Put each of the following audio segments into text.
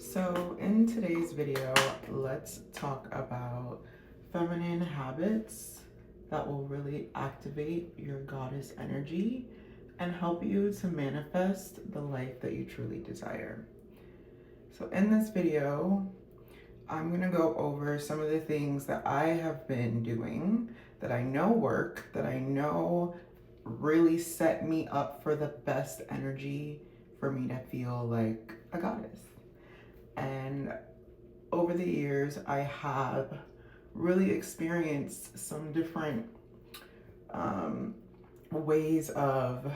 So, in today's video, let's talk about feminine habits that will really activate your goddess energy and help you to manifest the life that you truly desire. So, in this video, I'm going to go over some of the things that I have been doing that I know work, that I know really set me up for the best energy for me to feel like a goddess. And over the years, I have really experienced some different ways of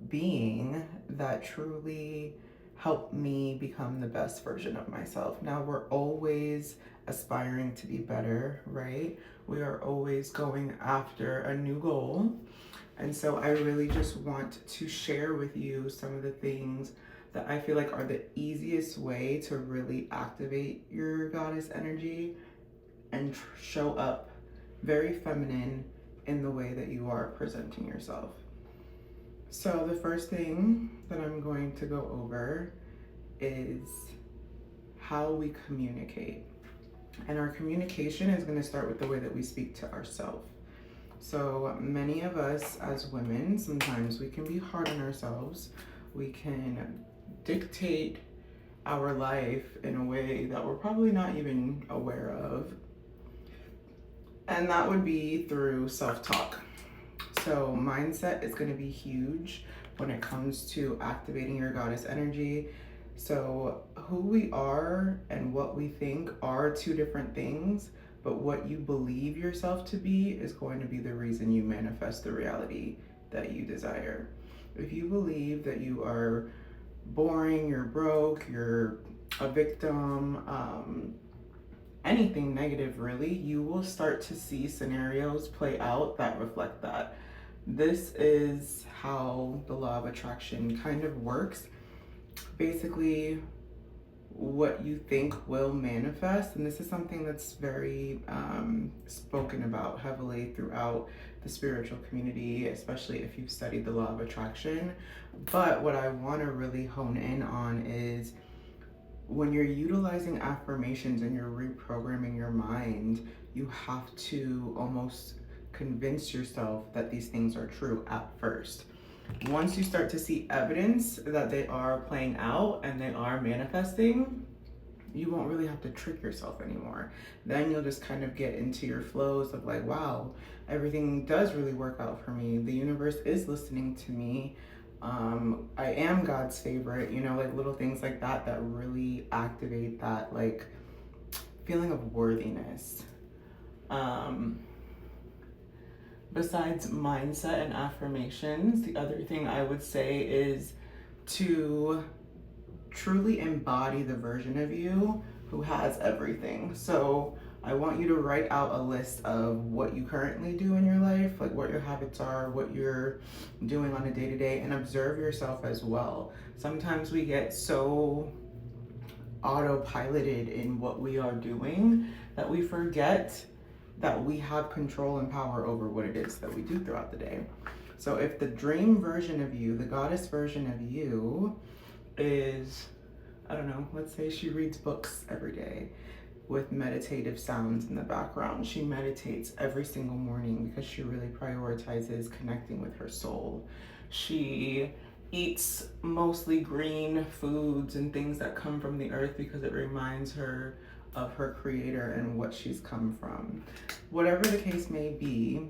being that truly help me become the best version of myself. Now, we're always aspiring to be better, right? We are always going after a new goal. And so I really just want to share with you some of the things that I feel like are the easiest way to really activate your goddess energy and show up very feminine in the way that you are presenting yourself. So the first thing that I'm going to go over is how we communicate. And our communication is going to start with the way that we speak to ourselves. So many of us as women, sometimes we can be hard on ourselves. We can dictate our life in a way that we're probably not even aware of. And that would be through self-talk. So mindset is going to be huge when it comes to activating your goddess energy. So who we are and what we think are two different things, but what you believe yourself to be is going to be the reason you manifest the reality that you desire. If you believe that you are boring, you're broke, you're a victim, anything negative really, you will start to see scenarios play out that reflect that. This is how the law of attraction kind of works. Basically, what you think will manifest, and this is something that's very spoken about heavily throughout the spiritual community, especially if you've studied the law of attraction. But what I want to really hone in on is when you're utilizing affirmations and you're reprogramming your mind, you have to almost convince yourself that these things are true at first. Once you start to see evidence that they are playing out and they are manifesting, you won't really have to trick yourself anymore. Then you'll just kind of get into your flows of like, wow, everything does really work out for me. The universe is listening to me. I am God's favorite, like little things like that that really activate that like feeling of worthiness. Besides mindset and affirmations, the other thing I would say is to truly embody the version of you who has everything. So I want you to write out a list of what you currently do in your life, like what your habits are, what you're doing on a day-to-day, and observe yourself as well. Sometimes we get so autopiloted in what we are doing that we forget that we have control and power over what it is that we do throughout the day. So if the dream version of you, the goddess version of you is, I don't know, let's say she reads books every day with meditative sounds in the background. She meditates every single morning because she really prioritizes connecting with her soul. She eats mostly green foods and things that come from the earth because it reminds her of her creator and what she's come from. Whatever the case may be,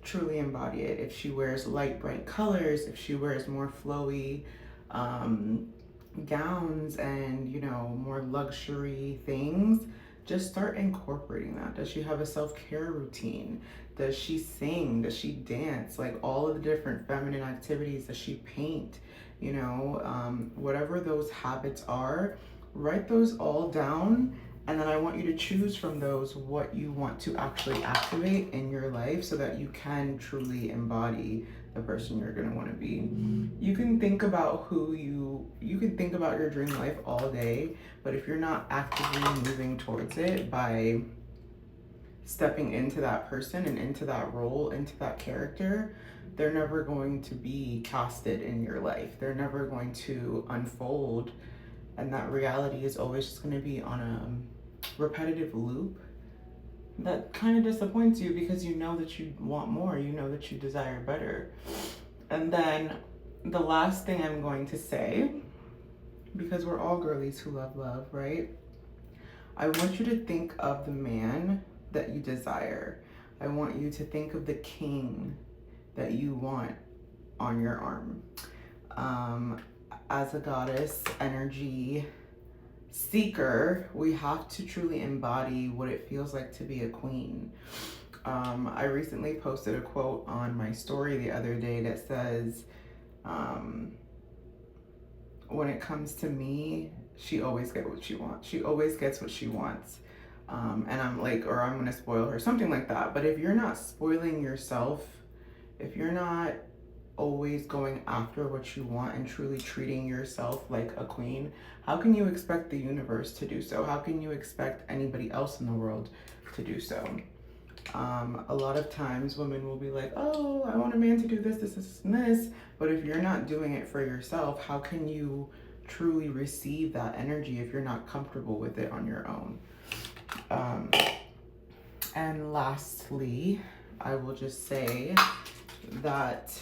truly embody it. If she wears light, bright colors, if she wears more flowy gowns and, more luxury things, just start incorporating that. Does she have a self-care routine? Does she sing? Does she dance? Like all of the different feminine activities. Does she paint? Whatever those habits are, write those all down, and then I want you to choose from those what you want to actually activate in your life so that you can truly embody the person you're going to want to be. You can think about you can think about your dream life all day, but if you're not actively moving towards it by stepping into that person and into that role, into that character, they're never going to be casted in your life. They're never going to unfold and that reality is always just going to be on a repetitive loop that kind of disappoints you, because you know that you want more, you know that you desire better. And then the last thing I'm going to say, because we're all girlies who love love, right? I want you to think of the man that you desire. I want you to think of the king that you want on your arm. As a goddess energy seeker, we have to truly embody what it feels like to be a queen. I recently posted a quote on my story the other day that says, when it comes to me, she always gets what she wants. She always gets what she wants. And I'm like, or I'm gonna spoil her, something like that. But if you're not spoiling yourself, if you're not always going after what you want and truly treating yourself like a queen, how can you expect the universe to do so? How can you expect anybody else in the world to do so? A lot of times women will be like, oh, I want a man to do this, this, this, and this. But if you're not doing it for yourself, how can you truly receive that energy if you're not comfortable with it on your own? And lastly, I will just say that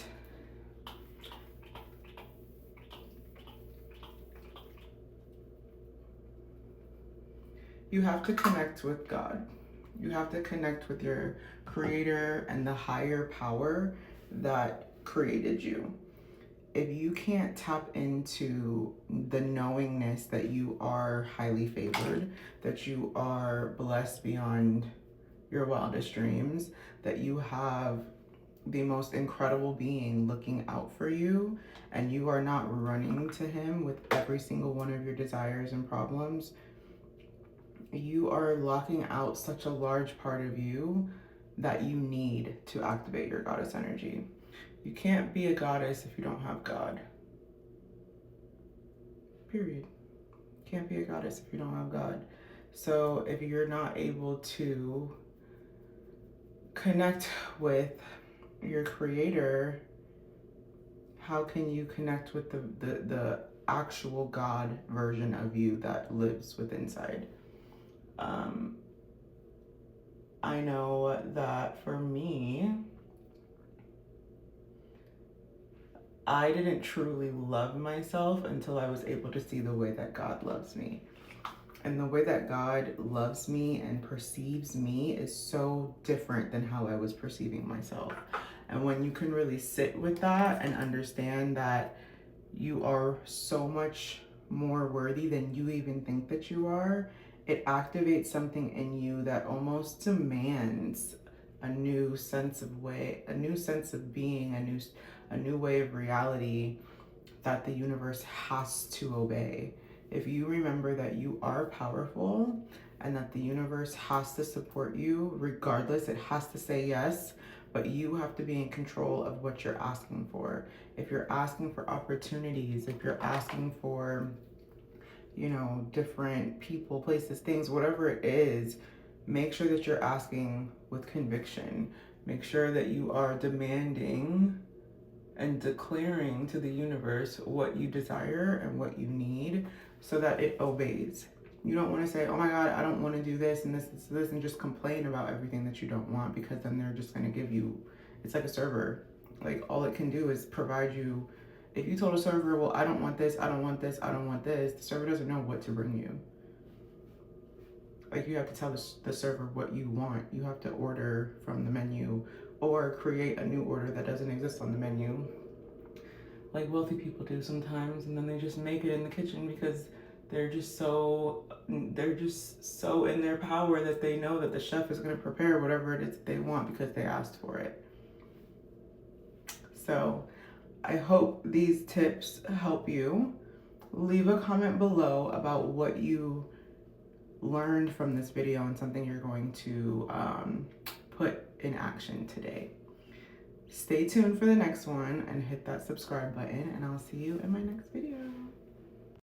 you have to connect with God. You have to connect with your creator and the higher power that created you. If you can't tap into the knowingness that you are highly favored, that you are blessed beyond your wildest dreams, that you have the most incredible being looking out for you, and you are not running to him with every single one of your desires and problems, you are locking out such a large part of you that you need to activate your goddess energy. You can't be a goddess if you don't have God. Period. Can't be a goddess if you don't have God. So if you're not able to connect with your creator, how can you connect with the actual God version of you that lives within inside? I know that for me, I didn't truly love myself until I was able to see the way that God loves me. And the way that God loves me and perceives me is so different than how I was perceiving myself. And when you can really sit with that and understand that you are so much more worthy than you even think that you are, it activates something in you that almost demands a new sense of being, a new way of reality that the universe has to obey. If you remember that you are powerful and that the universe has to support you regardless, it has to say yes, but you have to be in control of what you're asking for. If you're asking for opportunities, if you're asking for, different people, places, things, whatever it is, make sure that you're asking with conviction. Make sure that you are demanding and declaring to the universe what you desire and what you need so that it obeys. You don't want to say, oh my God, I don't want to do this and this, and just complain about everything that you don't want, because then they're just going to give you, it's like a server. Like, all it can do is provide you. If you told a server, well, I don't want this, I don't want this, I don't want this, the server doesn't know what to bring you. Like, you have to tell the server what you want. You have to order from the menu or create a new order that doesn't exist on the menu, like wealthy people do sometimes, and then they just make it in the kitchen because they're just so in their power that they know that the chef is going to prepare whatever it is that they want because they asked for it. So I hope these tips help you. Leave a comment below about what you learned from this video and something you're going to put in action today. Stay tuned for the next one and hit that subscribe button, and I'll see you in my next video.